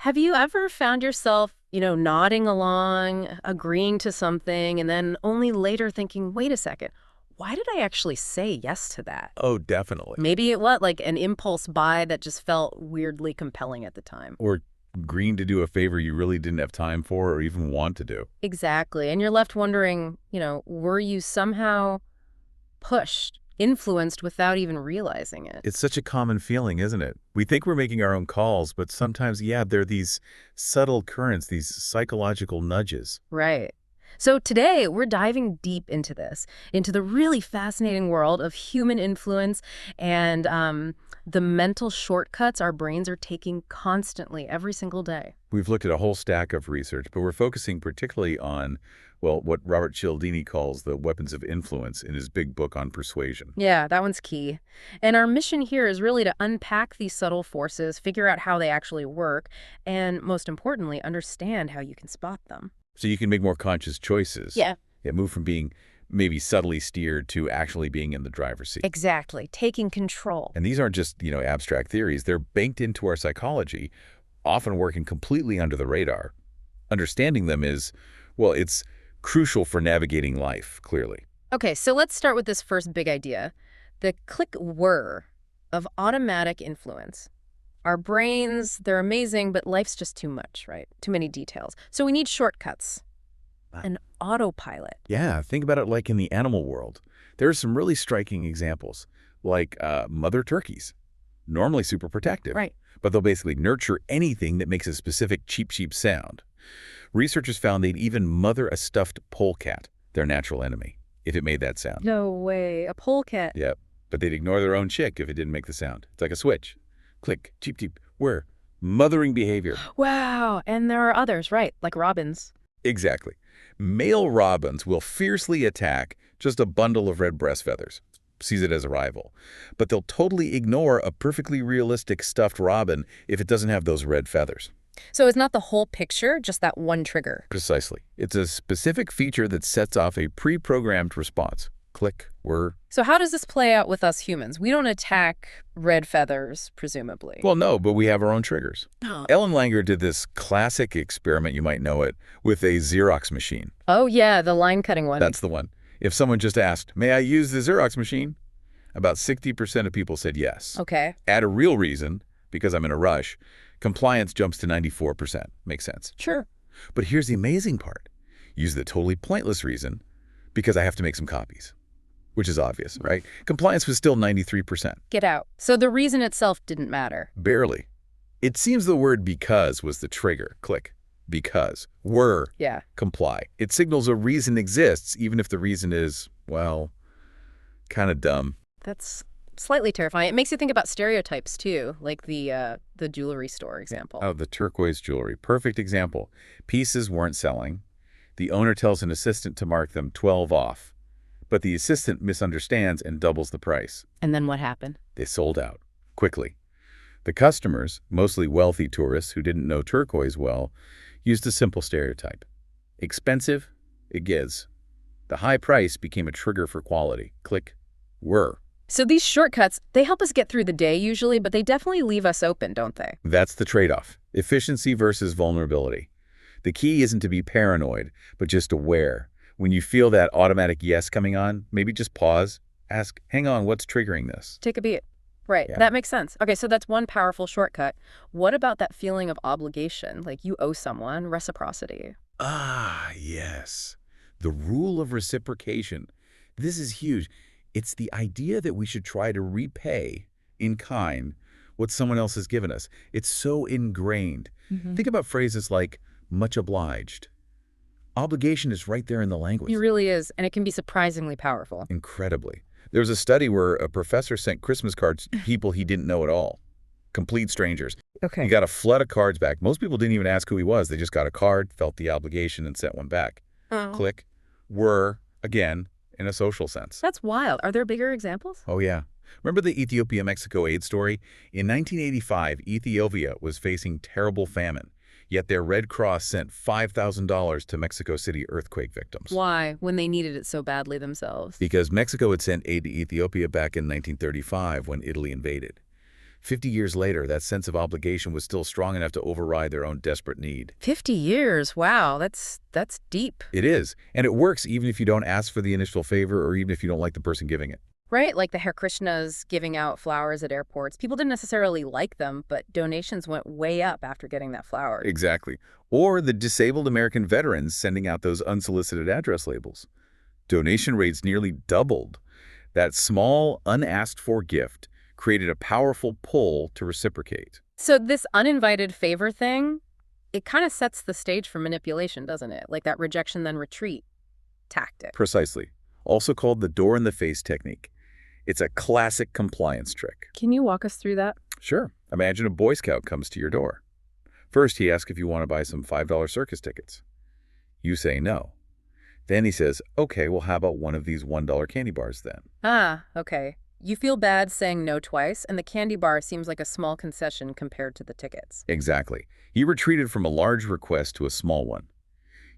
Have you ever found yourself, nodding along, agreeing to something, and then only later thinking, wait a second, why did I actually say yes to that? Oh, definitely. Maybe it was like an impulse buy that just felt weirdly compelling at the time. Or agreeing to do a favor you really didn't have time for or even want to do. Exactly. And you're left wondering, were you somehow pushed, influenced without even realizing it? It's such a common feeling, isn't it? We think we're making our own calls, but sometimes, yeah, there are these subtle currents, these psychological nudges. Right. So today we're diving deep into this, into the really fascinating world of human influence and the mental shortcuts our brains are taking constantly every single day. We've looked at a whole stack of research, but we're focusing particularly on, well, what Robert Cialdini calls the weapons of influence in his big book on persuasion. Yeah, that one's key. And our mission here is really to unpack these subtle forces, figure out how they actually work, and most importantly, understand how you can spot them. So you can make more conscious choices. Yeah. Yeah, move from being maybe subtly steered to actually being in the driver's seat. Exactly. Taking control. And these aren't just, abstract theories. They're banked into our psychology, often working completely under the radar. Understanding them is, well, it's crucial for navigating life, clearly. Okay, so let's start with this first big idea, the click whir of automatic influence. Our brains, they're amazing, but life's just too much, right? Too many details. So we need shortcuts. An autopilot. Yeah, think about it like in the animal world. There are some really striking examples, like mother turkeys, normally super protective. Right. But they'll basically nurture anything that makes a specific cheep, cheep sound. Researchers found they'd even mother a stuffed polecat, their natural enemy, if it made that sound. No way. A polecat. Yep, but they'd ignore their own chick if it didn't make the sound. It's like a switch. Click, cheep, cheep, whir. Mothering behavior. Wow. And there are others, right? Like robins. Exactly. Male robins will fiercely attack just a bundle of red breast feathers, sees it as a rival. But they'll totally ignore a perfectly realistic stuffed robin if it doesn't have those red feathers. So it's not the whole picture, just that one trigger. Precisely. It's a specific feature that sets off a pre-programmed response. Click, whir. So how does this play out with us humans? We don't attack red feathers, presumably. Well, no, but we have our own triggers. Oh. Ellen Langer did this classic experiment, you might know it, with a Xerox machine. Oh, yeah, the line-cutting one. That's the one. If someone just asked, may I use the Xerox machine? About 60% of people said yes. Okay. Add a real reason, because I'm in a rush, compliance jumps to 94%. Makes sense. Sure. But here's the amazing part. Use the totally pointless reason, because I have to make some copies. Which is obvious, right? Compliance was still 93%. Get out. So the reason itself didn't matter. Barely. It seems the word because was the trigger. Click. Because. Were. Yeah. Comply. It signals a reason exists, even if the reason is, well, kind of dumb. That's slightly terrifying. It makes you think about stereotypes, too, like the jewelry store example. Oh, the turquoise jewelry. Perfect example. Pieces weren't selling. The owner tells an assistant to mark them 12 off. But the assistant misunderstands and doubles the price. And then what happened? They sold out. Quickly. The customers, mostly wealthy tourists who didn't know turquoise well, used a simple stereotype. Expensive? It gives. The high price became a trigger for quality. Click. Were. So these shortcuts, they help us get through the day usually, but they definitely leave us open, don't they? That's the trade-off. Efficiency versus vulnerability. The key isn't to be paranoid, but just aware. When you feel that automatic yes coming on, maybe just pause, ask, hang on, what's triggering this? Take a beat. Right. Yeah. That makes sense. Okay, so that's one powerful shortcut. What about that feeling of obligation, like you owe someone, reciprocity? Ah, yes. The rule of reciprocation. This is huge. It's the idea that we should try to repay in kind what someone else has given us. It's so ingrained. Think about phrases like much obliged. Obligation is right there in the language. It really is, and it can be surprisingly powerful. Incredibly. There was a study where a professor sent Christmas cards to people he didn't know at all. Complete strangers. Okay. He got a flood of cards back. Most people didn't even ask who he was. They just got a card, felt the obligation, and sent one back. Oh. Click. Were, again, in a social sense. That's wild. Are there bigger examples? Oh, yeah. Remember the Ethiopia-Mexico aid story? In 1985, Ethiopia was facing terrible famine. Yet their Red Cross sent $5,000 to Mexico City earthquake victims. Why, when they needed it so badly themselves? Because Mexico had sent aid to Ethiopia back in 1935 when Italy invaded. 50 years later, that sense of obligation was still strong enough to override their own desperate need. 50 years. Wow, that's deep. It is, and it works even if you don't ask for the initial favor or even if you don't like the person giving it. Right? Like the Hare Krishnas giving out flowers at airports. People didn't necessarily like them, but donations went way up after getting that flower. Exactly. Or the disabled American veterans sending out those unsolicited address labels. Donation rates nearly doubled. That small, unasked-for gift created a powerful pull to reciprocate. So this uninvited favor thing, it kind of sets the stage for manipulation, doesn't it? Like that rejection then retreat tactic. Precisely. Also called the door-in-the-face technique. It's a classic compliance trick. Can you walk us through that? Sure. Imagine a Boy Scout comes to your door. First, he asks if you want to buy some $5 circus tickets. You say no. Then he says, okay, well, how about one of these $1 candy bars then? Ah, okay. You feel bad saying no twice, and the candy bar seems like a small concession compared to the tickets. Exactly. He retreated from a large request to a small one.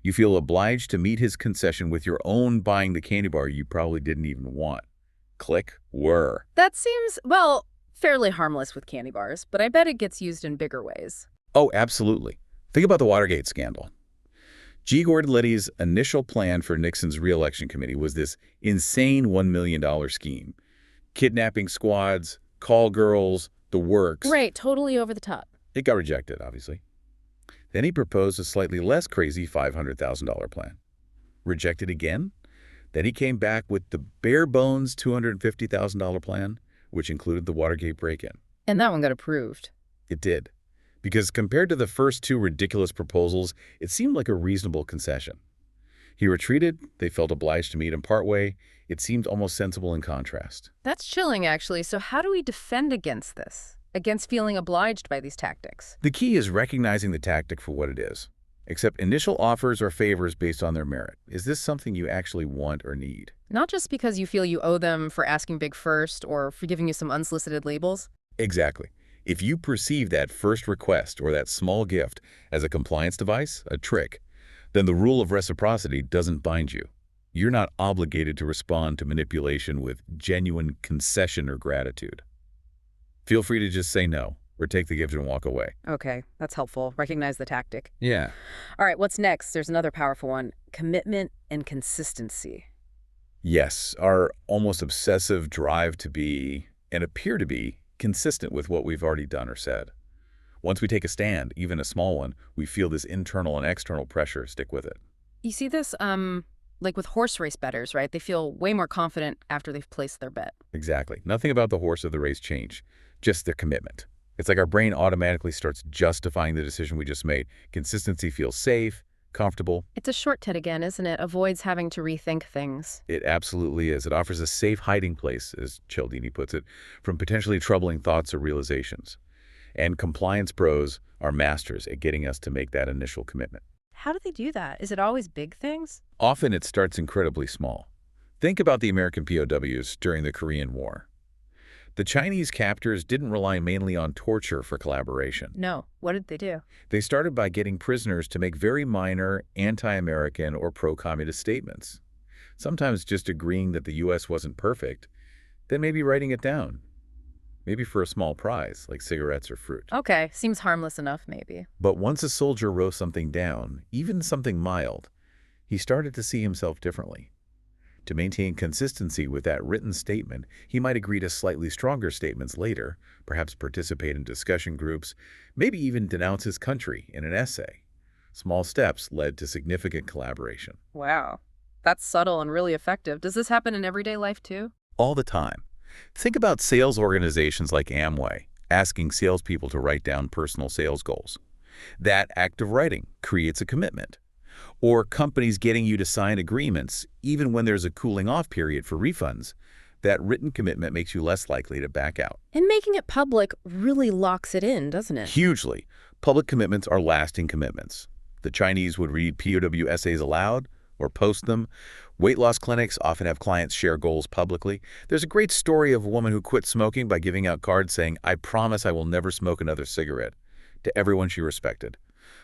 You feel obliged to meet his concession with your own buying the candy bar you probably didn't even want. Click, whir. That seems, well, fairly harmless with candy bars, but I bet it gets used in bigger ways. Oh, absolutely. Think about the Watergate scandal. G. Gordon Liddy's initial plan for Nixon's re-election committee was this insane $1 million scheme. Kidnapping squads, call girls, the works. Right, totally over the top. It got rejected, obviously. Then he proposed a slightly less crazy $500,000 plan. Rejected again? Then he came back with the bare-bones $250,000 plan, which included the Watergate break-in. And that one got approved. It did. Because compared to the first two ridiculous proposals, it seemed like a reasonable concession. He retreated, they felt obliged to meet him partway. It seemed almost sensible in contrast. That's chilling, actually. So how do we defend against this? Against feeling obliged by these tactics? The key is recognizing the tactic for what it is. Accept initial offers or favors based on their merit. Is this something you actually want or need? Not just because you feel you owe them for asking big first or for giving you some unsolicited labels. Exactly. If you perceive that first request or that small gift as a compliance device, a trick, then the rule of reciprocity doesn't bind you. You're not obligated to respond to manipulation with genuine concession or gratitude. Feel free to just say no or take the gift and walk away. Okay, that's helpful. Recognize the tactic. Yeah. All right, what's next? There's another powerful one. Commitment and consistency. Yes, our almost obsessive drive to be and appear to be consistent with what we've already done or said. Once we take a stand, even a small one, we feel this internal and external pressure stick with it. You see this, like with horse race bettors, right? They feel way more confident after they've placed their bet. Exactly. Nothing about the horse or the race change, just their commitment. It's like our brain automatically starts justifying the decision we just made. Consistency feels safe, comfortable. It's a shortcut again, isn't it? Avoids having to rethink things. It absolutely is. It offers a safe hiding place, as Cialdini puts it, from potentially troubling thoughts or realizations. And compliance pros are masters at getting us to make that initial commitment. How do they do that? Is it always big things? Often it starts incredibly small. Think about the American POWs during the Korean War. The Chinese captors didn't rely mainly on torture for collaboration. No. What did they do? They started by getting prisoners to make very minor anti-American or pro-communist statements, sometimes just agreeing that the U.S. wasn't perfect, then maybe writing it down, maybe for a small prize, like cigarettes or fruit. Okay, seems harmless enough, maybe. But once a soldier wrote something down, even something mild, he started to see himself differently. To maintain consistency with that written statement, he might agree to slightly stronger statements later, perhaps participate in discussion groups, maybe even denounce his country in an essay. Small steps led to significant collaboration. Wow. That's subtle and really effective. Does this happen in everyday life, too? All the time. Think about sales organizations like Amway, asking salespeople to write down personal sales goals. That act of writing creates a commitment. Or companies getting you to sign agreements, even when there's a cooling-off period for refunds. That written commitment makes you less likely to back out. And making it public really locks it in, doesn't it? Hugely. Public commitments are lasting commitments. The Chinese would read POW essays aloud or post them. Weight loss clinics often have clients share goals publicly. There's a great story of a woman who quit smoking by giving out cards saying, "I promise I will never smoke another cigarette," to everyone she respected.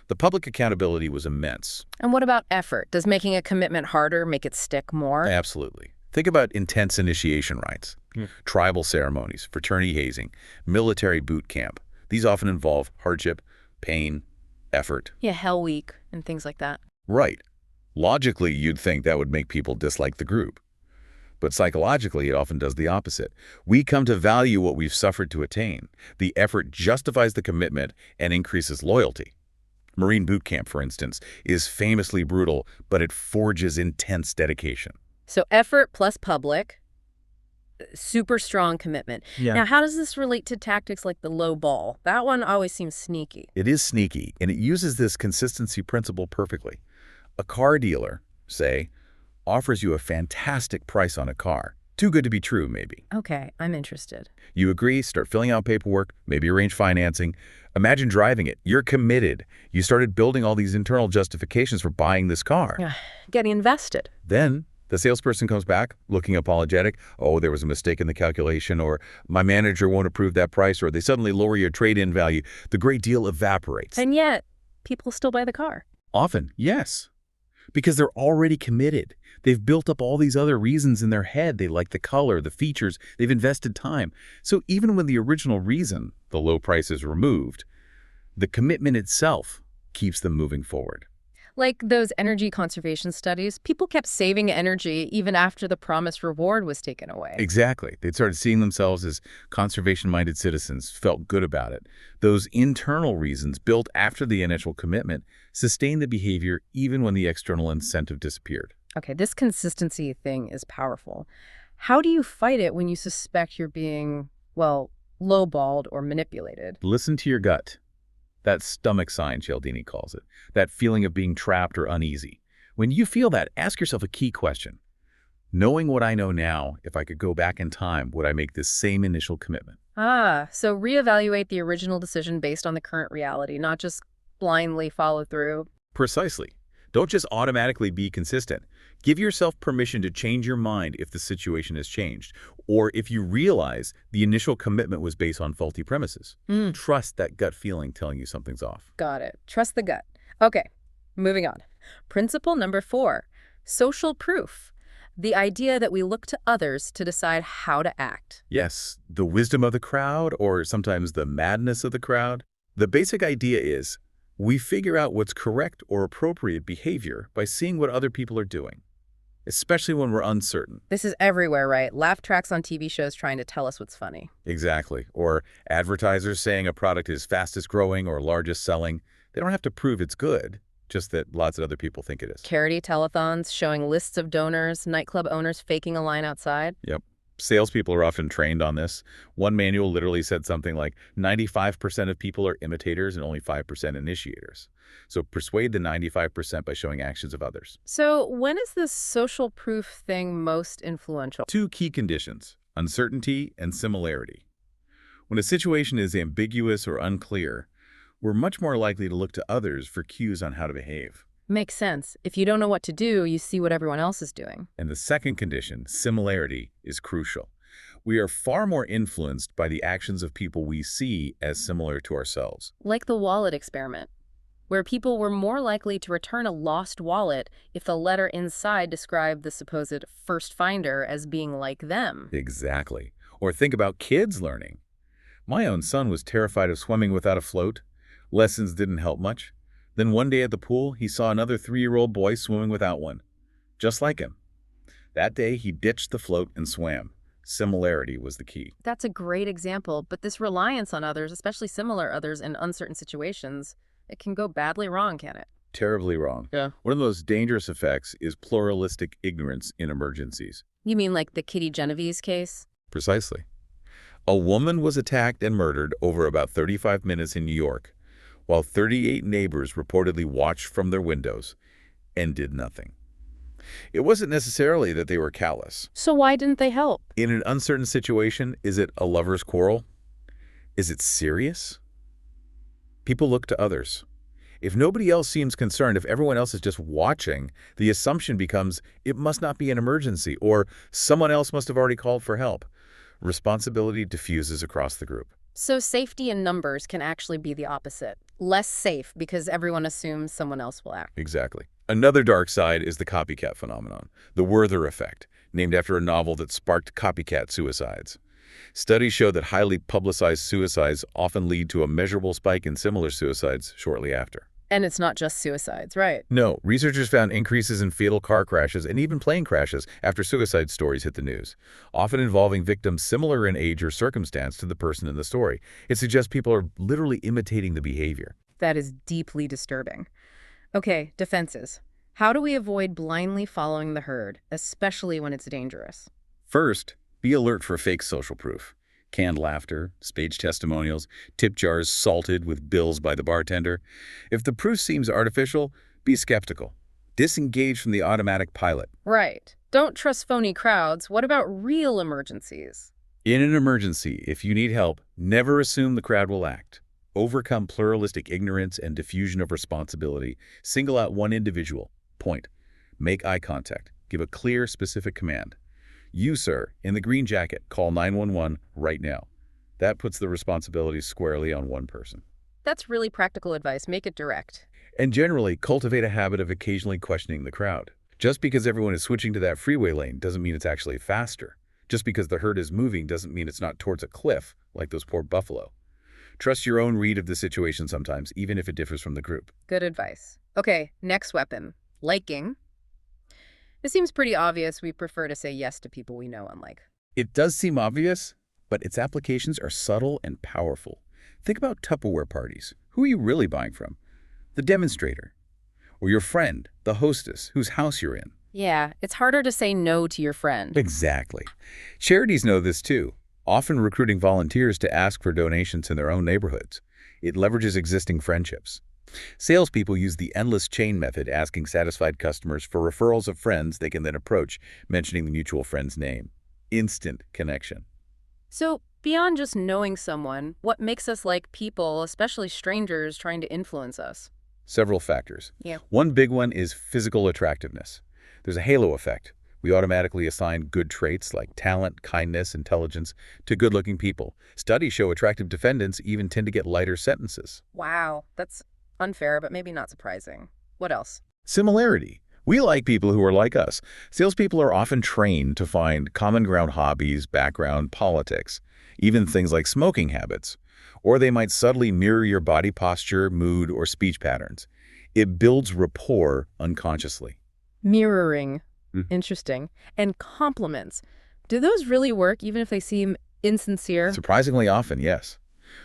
The public accountability was immense. And what about effort? Does making a commitment harder make it stick more? Absolutely. Think about intense initiation rites. Hmm. Tribal ceremonies, fraternity hazing, military boot camp. These often involve hardship, pain, effort. Yeah, Hell Week and things like that. Right. Logically, you'd think that would make people dislike the group. But psychologically, it often does the opposite. We come to value what we've suffered to attain. The effort justifies the commitment and increases loyalty. Marine boot camp, for instance, is famously brutal, but it forges intense dedication. So effort plus public, super strong commitment. Yeah. Now, how does this relate to tactics like the low ball? That one always seems sneaky. It is sneaky, and it uses this consistency principle perfectly. A car dealer, say, offers you a fantastic price on a car. Too good to be true, maybe. Okay, I'm interested. You agree, start filling out paperwork, maybe arrange financing. Imagine driving it. You're committed. You started building all these internal justifications for buying this car. Getting invested. Then the salesperson comes back looking apologetic. Oh, there was a mistake in the calculation, or my manager won't approve that price, or they suddenly lower your trade-in value. The great deal evaporates. And yet, people still buy the car. Often, yes. Because they're already committed. They've built up all these other reasons in their head. They like the color, the features. They've invested time. So even when the original reason, the low price, is removed, the commitment itself keeps them moving forward. Like those energy conservation studies, people kept saving energy even after the promised reward was taken away. Exactly. They'd started seeing themselves as conservation-minded citizens, felt good about it. Those internal reasons built after the initial commitment sustained the behavior even when the external incentive disappeared. Okay, this consistency thing is powerful. How do you fight it when you suspect you're being, well, lowballed or manipulated? Listen to your gut. That stomach sign, Cialdini calls it. That feeling of being trapped or uneasy. When you feel that, ask yourself a key question. Knowing what I know now, if I could go back in time, would I make this same initial commitment? So reevaluate the original decision based on the current reality, not just blindly follow through. Precisely. Don't just automatically be consistent. Give yourself permission to change your mind if the situation has changed, or if you realize the initial commitment was based on faulty premises. Trust that gut feeling telling you something's off. Got it. Trust the gut. Okay, moving on. Principle number 4, social proof. The idea that we look to others to decide how to act. Yes, the wisdom of the crowd, or sometimes the madness of the crowd. The basic idea is we figure out what's correct or appropriate behavior by seeing what other people are doing, especially when we're uncertain. This is everywhere, right? Laugh tracks on TV shows trying to tell us what's funny. Exactly. Or advertisers saying a product is fastest growing or largest selling. They don't have to prove it's good, just that lots of other people think it is. Charity telethons showing lists of donors, nightclub owners faking a line outside. Yep. Salespeople are often trained on this. One manual literally said something like 95% of people are imitators and only 5% initiators. So persuade the 95% by showing actions of others. So when is this social proof thing most influential? 2 key conditions: uncertainty and similarity. When a situation is ambiguous or unclear, we're much more likely to look to others for cues on how to behave. Makes sense. If you don't know what to do, you see what everyone else is doing. And the second condition, similarity, is crucial. We are far more influenced by the actions of people we see as similar to ourselves. Like the wallet experiment, where people were more likely to return a lost wallet if the letter inside described the supposed first finder as being like them. Exactly. Or think about kids learning. My own son was terrified of swimming without a float. Lessons didn't help much. Then one day at the pool, he saw another 3-year-old boy swimming without one, just like him. That day, he ditched the float and swam. Similarity was the key. That's a great example, but this reliance on others, especially similar others in uncertain situations, it can go badly wrong, can it? Terribly wrong. Yeah. One of the most dangerous effects is pluralistic ignorance in emergencies. You mean like the Kitty Genovese case? Precisely. A woman was attacked and murdered over about 35 minutes in New York, while 38 neighbors reportedly watched from their windows and did nothing. It wasn't necessarily that they were callous. So why didn't they help? In an uncertain situation, is it a lover's quarrel? Is it serious? People look to others. If nobody else seems concerned, if everyone else is just watching, the assumption becomes it must not be an emergency, or someone else must have already called for help. Responsibility diffuses across the group. So safety in numbers can actually be the opposite. Less safe because everyone assumes someone else will act. Exactly. Another dark side is the copycat phenomenon, the Werther effect, named after a novel that sparked copycat suicides. Studies show that highly publicized suicides often lead to a measurable spike in similar suicides shortly after. And it's not just suicides, right? No, researchers found increases in fatal car crashes and even plane crashes after suicide stories hit the news, often involving victims similar in age or circumstance to the person in the story. It suggests people are literally imitating the behavior. That is deeply disturbing. Okay, defenses. How do we avoid blindly following the herd, especially when it's dangerous? First, be alert for fake social proof. Canned laughter, staged testimonials, tip jars salted with bills by the bartender. If the proof seems artificial, be skeptical. Disengage from the automatic pilot. Right. Don't trust phony crowds. What about real emergencies? In an emergency, if you need help, never assume the crowd will act. Overcome pluralistic ignorance and diffusion of responsibility. Single out one individual. Point. Make eye contact. Give a clear, specific command. You, sir, in the green jacket, call 911 right now. That puts the responsibility squarely on one person. That's really practical advice. Make it direct. And generally, cultivate a habit of occasionally questioning the crowd. Just because everyone is switching to that freeway lane doesn't mean it's actually faster. Just because the herd is moving doesn't mean it's not towards a cliff, like those poor buffalo. Trust your own read of the situation sometimes, even if it differs from the group. Good advice. Okay, next weapon. Liking. It seems pretty obvious we prefer to say yes to people we know and like. It does seem obvious, but its applications are subtle and powerful. Think about Tupperware parties. Who are you really buying from? The demonstrator. Or your friend, the hostess, whose house you're in. Yeah, it's harder to say no to your friend. Exactly. Charities know this too, often recruiting volunteers to ask for donations in their own neighborhoods. It leverages existing friendships. Salespeople use the endless chain method, asking satisfied customers for referrals of friends they can then approach, mentioning the mutual friend's name. Instant connection. So, beyond just knowing someone, what makes us like people, especially strangers, trying to influence us? Several factors. Yeah. One big one is physical attractiveness. There's a halo effect. We automatically assign good traits like talent, kindness, intelligence to good-looking people. Studies show attractive defendants even tend to get lighter sentences. Wow, that's unfair, but maybe not surprising. What else? Similarity. We like people who are like us. Salespeople are often trained to find common ground hobbies, background, politics, even things like smoking habits. Or they might subtly mirror your body posture, mood, or speech patterns. It builds rapport unconsciously. Mirroring. Mhm. Interesting. And compliments. Do those really work even if they seem insincere? Surprisingly often, yes.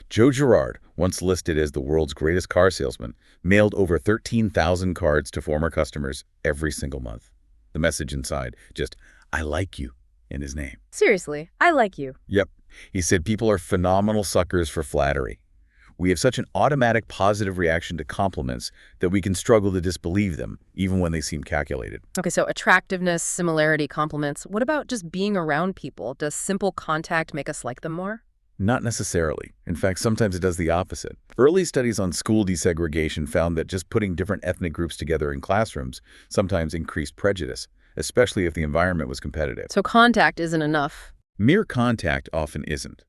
Joe Girard, once listed as the world's greatest car salesman, mailed over 13,000 cards to former customers every single month. The message inside, just, "I like you," in his name. Seriously, I like you. Yep. He said people are phenomenal suckers for flattery. We have such an automatic positive reaction to compliments that we can struggle to disbelieve them, even when they seem calculated. Okay, so attractiveness, similarity, compliments. What about just being around people? Does simple contact make us like them more? Not necessarily. In fact, sometimes it does the opposite. Early studies on school desegregation found that just putting different ethnic groups together in classrooms sometimes increased prejudice, especially if the environment was competitive. So contact isn't enough. Mere contact often isn't.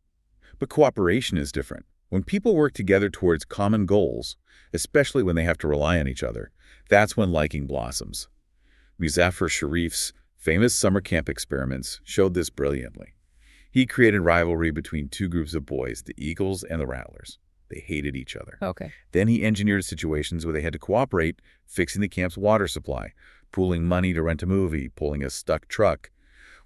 But cooperation is different. When people work together towards common goals, especially when they have to rely on each other, that's when liking blossoms. Muzaffar Sharif's famous summer camp experiments showed this brilliantly. He created rivalry between two groups of boys, the Eagles and the Rattlers. They hated each other. Okay. Then he engineered situations where they had to cooperate, fixing the camp's water supply, pooling money to rent a movie, pulling a stuck truck.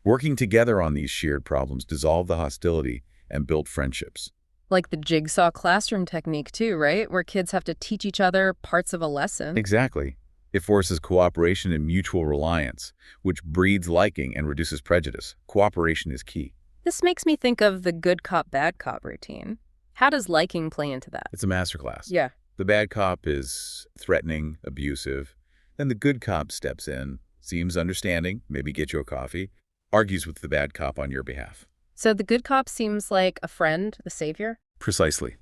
Working together on these shared problems dissolved the hostility and built friendships. Like the jigsaw classroom technique too, right? Where kids have to teach each other parts of a lesson. Exactly. It forces cooperation and mutual reliance, which breeds liking and reduces prejudice. Cooperation is key. This makes me think of the good cop, bad cop routine. How does liking play into that? It's a masterclass. Yeah. The bad cop is threatening, abusive. Then the good cop steps in, seems understanding, maybe get you a coffee, argues with the bad cop on your behalf. So the good cop seems like a friend, a savior? Precisely.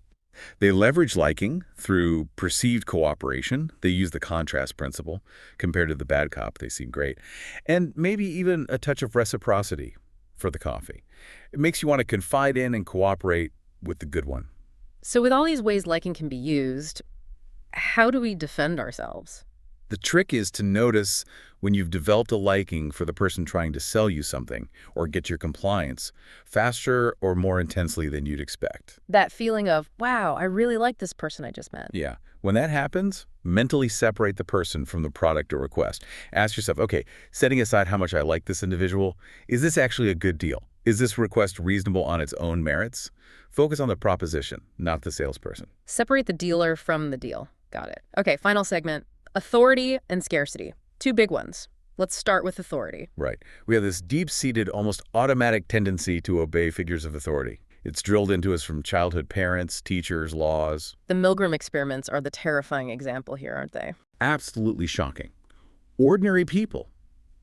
They leverage liking through perceived cooperation. They use the contrast principle. Compared to the bad cop, they seem great. And maybe even a touch of reciprocity for the coffee. It makes you want to confide in and cooperate with the good one. So with all these ways liking can be used, how do we defend ourselves? The trick is to notice when you've developed a liking for the person trying to sell you something or get your compliance faster or more intensely than you'd expect. That feeling of, wow, I really like this person I just met. Yeah. When that happens, mentally separate the person from the product or request. Ask yourself, okay, setting aside how much I like this individual, is this actually a good deal? Is this request reasonable on its own merits? Focus on the proposition, not the salesperson. Separate the dealer from the deal. Got it. Okay, final segment. Authority and scarcity. Two big ones. Let's start with authority. Right. We have this deep-seated, almost automatic tendency to obey figures of authority. It's drilled into us from childhood parents, teachers, laws. The Milgram experiments are the terrifying example here, aren't they? Absolutely shocking. Ordinary people,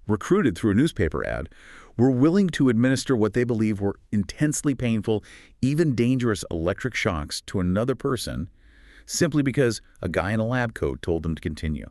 recruited through a newspaper ad, were willing to administer what they believe were intensely painful, even dangerous electric shocks to another person simply because a guy in a lab coat told them to continue.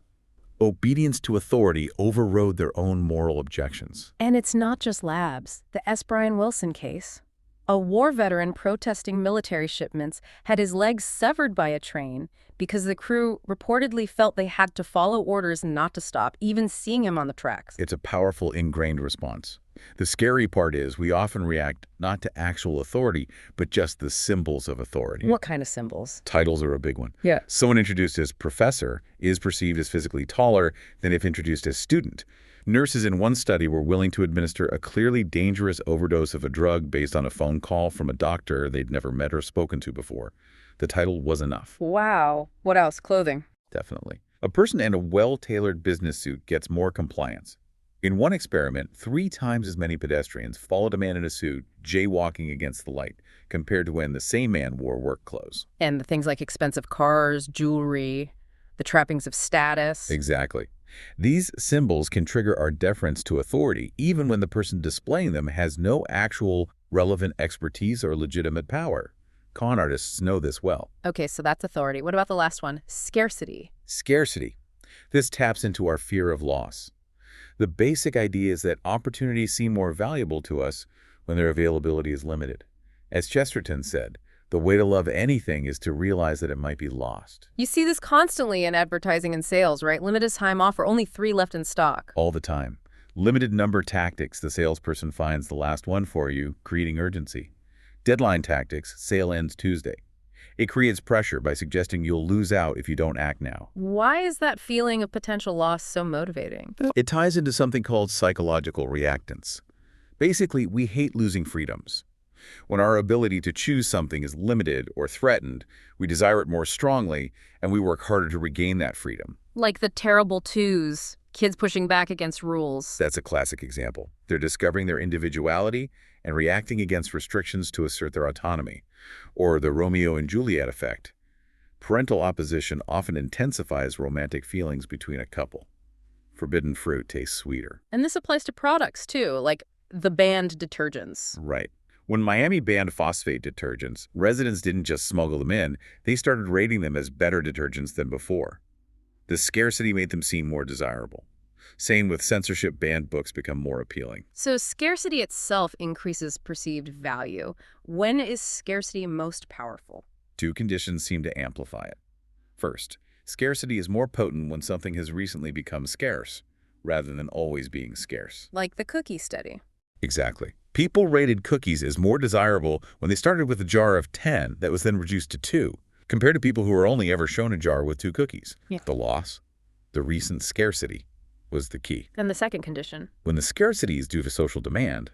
Obedience to authority overrode their own moral objections. And it's not just labs. The S. Brian Wilson case. A war veteran protesting military shipments had his legs severed by a train because the crew reportedly felt they had to follow orders not to stop, even seeing him on the tracks. It's a powerful, ingrained response. The scary part is we often react not to actual authority, but just the symbols of authority. What kind of symbols? Titles are a big one. Yeah. Someone introduced as professor is perceived as physically taller than if introduced as student. Nurses in one study were willing to administer a clearly dangerous overdose of a drug based on a phone call from a doctor they'd never met or spoken to before. The title was enough. Wow. What else? Clothing. Definitely. A person in a well-tailored business suit gets more compliance. In one experiment, 3 times as many pedestrians followed a man in a suit jaywalking against the light compared to when the same man wore work clothes. And the things like expensive cars, jewelry, the trappings of status. Exactly. These symbols can trigger our deference to authority, even when the person displaying them has no actual relevant expertise or legitimate power. Con artists know this well. Okay, so that's authority. What about the last one? Scarcity. Scarcity. This taps into our fear of loss. The basic idea is that opportunities seem more valuable to us when their availability is limited. As Chesterton said, the way to love anything is to realize that it might be lost. You see this constantly in advertising and sales, right? Limited time offer, only 3 left in stock. All the time. Limited number tactics, the salesperson finds the last one for you, creating urgency. Deadline tactics, sale ends Tuesday. It creates pressure by suggesting you'll lose out if you don't act now. Why is that feeling of potential loss so motivating? It ties into something called psychological reactance. Basically, we hate losing freedoms. When our ability to choose something is limited or threatened, we desire it more strongly, and we work harder to regain that freedom. Like the terrible twos, kids pushing back against rules. That's a classic example. They're discovering their individuality and reacting against restrictions to assert their autonomy. Or the Romeo and Juliet effect. Parental opposition often intensifies romantic feelings between a couple. Forbidden fruit tastes sweeter. And this applies to products, too, like the banned detergents. Right. When Miami banned phosphate detergents, residents didn't just smuggle them in, they started rating them as better detergents than before. The scarcity made them seem more desirable. Same with censorship-banned books become more appealing. So scarcity itself increases perceived value. When is scarcity most powerful? 2 conditions seem to amplify it. First, scarcity is more potent when something has recently become scarce, rather than always being scarce. Like the cookie study. Exactly. People rated cookies as more desirable when they started with a jar of 10 that was then reduced to 2, compared to people who were only ever shown a jar with 2 cookies. Yeah. The loss, the recent scarcity, was the key. And the second condition. When the scarcity is due to social demand,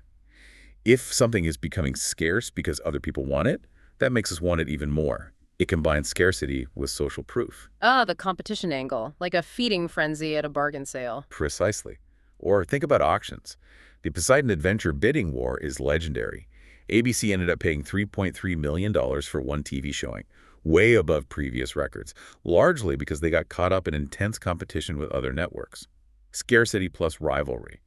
if something is becoming scarce because other people want it, that makes us want it even more. It combines scarcity with social proof. Ah, the competition angle, like a feeding frenzy at a bargain sale. Precisely. Or think about auctions. The Poseidon Adventure bidding war is legendary. ABC ended up paying $3.3 million for one TV showing, way above previous records, largely because they got caught up in intense competition with other networks. Scarcity plus rivalry.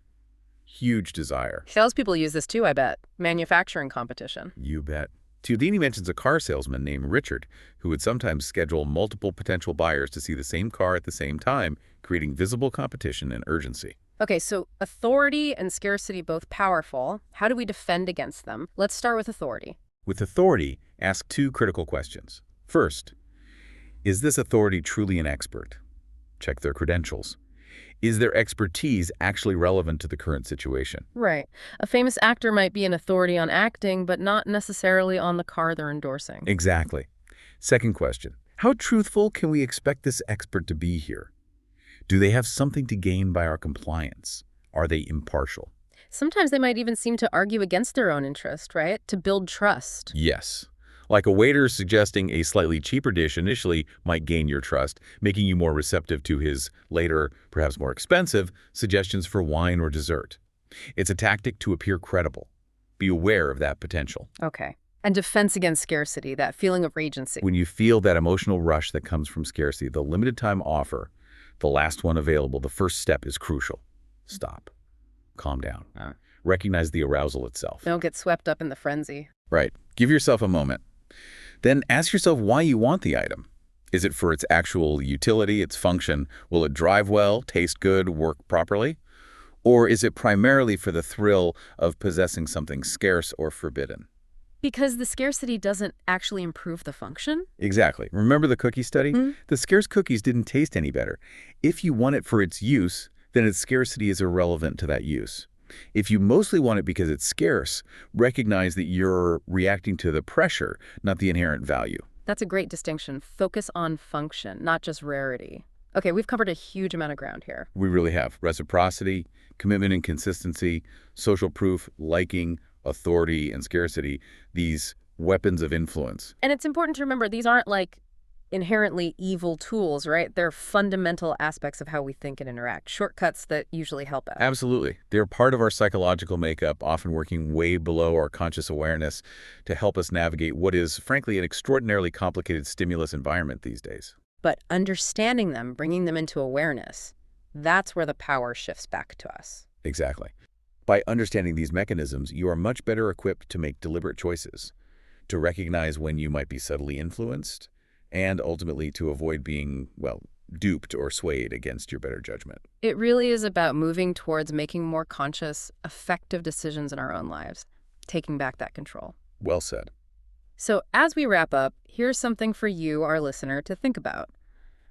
Huge desire. Salespeople use this too, I bet. Manufacturing competition. You bet. Cialdini mentions a car salesman named Richard, who would sometimes schedule multiple potential buyers to see the same car at the same time, creating visible competition and urgency. Okay, so authority and scarcity both powerful. How do we defend against them? Let's start with authority. With authority, ask 2 critical questions. First, Is this authority truly an expert? Check their credentials. Is their expertise actually relevant to the current situation? Right. A famous actor might be an authority on acting, but not necessarily on the car they're endorsing. Exactly. Second question. How truthful can we expect this expert to be here? Do they have something to gain by our compliance? Are they impartial? Sometimes they might even seem to argue against their own interest, right? To build trust. Yes. Like a waiter suggesting a slightly cheaper dish initially might gain your trust, making you more receptive to his later, perhaps more expensive, suggestions for wine or dessert. It's a tactic to appear credible. Be aware of that potential. Okay. And defense against scarcity, that feeling of regency. When you feel that emotional rush that comes from scarcity, the limited time offer, the last one available, the first step is crucial. Stop. Calm down. Recognize the arousal itself. Don't get swept up in the frenzy. Right. Give yourself a moment. Then ask yourself why you want the item. Is it for its actual utility, its function? Will it drive well, taste good, work properly? Or is it primarily for the thrill of possessing something scarce or forbidden? Because the scarcity doesn't actually improve the function? Exactly. Remember the cookie study? The scarce cookies didn't taste any better. If you want it for its use, then its scarcity is irrelevant to that use. If you mostly want it because it's scarce, recognize that you're reacting to the pressure, not the inherent value. That's a great distinction. Focus on function, not just rarity. Okay, we've covered a huge amount of ground here. We really have. Reciprocity, commitment and consistency, social proof, liking, authority, and scarcity, these weapons of influence. And it's important to remember these aren't like inherently evil tools, right? They're fundamental aspects of how we think and interact, shortcuts that usually help us. Absolutely. They're part of our psychological makeup, often working way below our conscious awareness to help us navigate what is, frankly, an extraordinarily complicated stimulus environment these days. But understanding them, bringing them into awareness, that's where the power shifts back to us. Exactly. By understanding these mechanisms, you are much better equipped to make deliberate choices, to recognize when you might be subtly influenced, and ultimately to avoid being, well, duped or swayed against your better judgment. It really is about moving towards making more conscious, effective decisions in our own lives, taking back that control. Well said. So as we wrap up, here's something for you, our listener, to think about.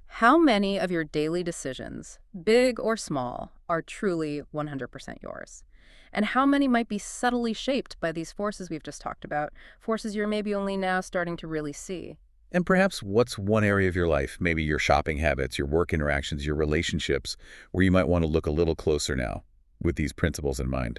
How many of your daily decisions, big or small, are truly 100% yours? And how many might be subtly shaped by these forces we've just talked about, forces you're maybe only now starting to really see? And perhaps what's one area of your life, maybe your shopping habits, your work interactions, your relationships, where you might want to look a little closer now with these principles in mind?